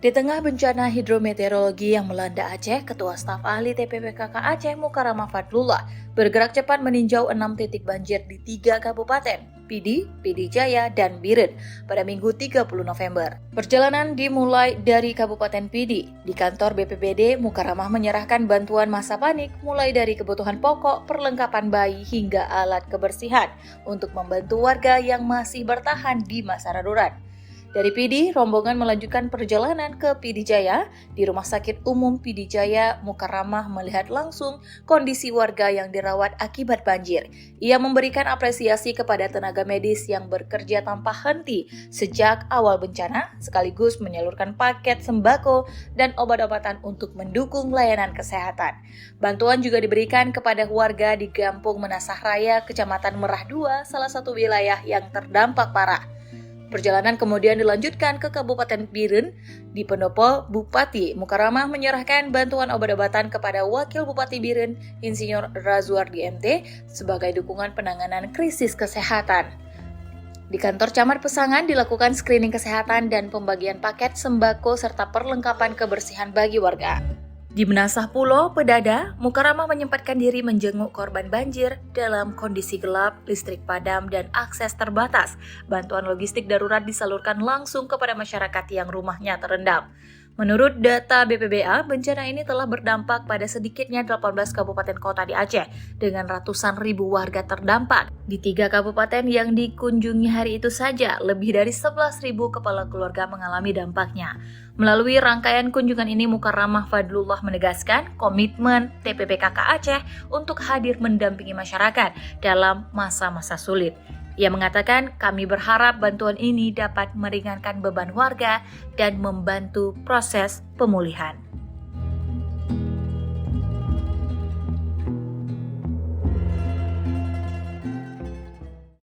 Di tengah bencana hidrometeorologi yang melanda Aceh, Ketua Staf Ahli TPPKK Aceh Mukarramah Fadlullah bergerak cepat meninjau 6 titik banjir di 3 kabupaten, Pidi, Pidi Jaya, dan Biren pada Minggu 30 November. Perjalanan dimulai dari Kabupaten Pidi. Di kantor BPBD, Mukarramah menyerahkan bantuan masa panik mulai dari kebutuhan pokok, perlengkapan bayi, hingga alat kebersihan untuk membantu warga yang masih bertahan di masa darurat. Dari Pidi, rombongan melanjutkan perjalanan ke Pidi Jaya. Di Rumah Sakit Umum Pidi Jaya, Mukarramah melihat langsung kondisi warga yang dirawat akibat banjir. Ia memberikan apresiasi kepada tenaga medis yang bekerja tanpa henti sejak awal bencana, sekaligus menyalurkan paket sembako dan obat-obatan untuk mendukung layanan kesehatan. Bantuan juga diberikan kepada warga di Gampung Menasah Raya, Kecamatan Merah II, salah satu wilayah yang terdampak parah. Perjalanan kemudian dilanjutkan ke Kabupaten Biren. Di pendopo Bupati, Mukarramah menyerahkan bantuan obat-obatan kepada Wakil Bupati Biren, Insinyur Razuardi MT, sebagai dukungan penanganan krisis kesehatan. Di kantor Camat Pesangan dilakukan screening kesehatan dan pembagian paket sembako serta perlengkapan kebersihan bagi warga. Di Menasah Pulo, Pedada, Mukarramah menyempatkan diri menjenguk korban banjir dalam kondisi gelap, listrik padam, dan akses terbatas. Bantuan logistik darurat disalurkan langsung kepada masyarakat yang rumahnya terendam. Menurut data BPBA, bencana ini telah berdampak pada sedikitnya 18 kabupaten kota di Aceh, dengan ratusan ribu warga terdampak. Di 3 kabupaten yang dikunjungi hari itu saja, lebih dari 11.000 kepala keluarga mengalami dampaknya. Melalui rangkaian kunjungan ini, Mukarramah Fadlullah menegaskan komitmen TPPKK Aceh untuk hadir mendampingi masyarakat dalam masa-masa sulit. Ia mengatakan, kami berharap bantuan ini dapat meringankan beban warga dan membantu proses pemulihan.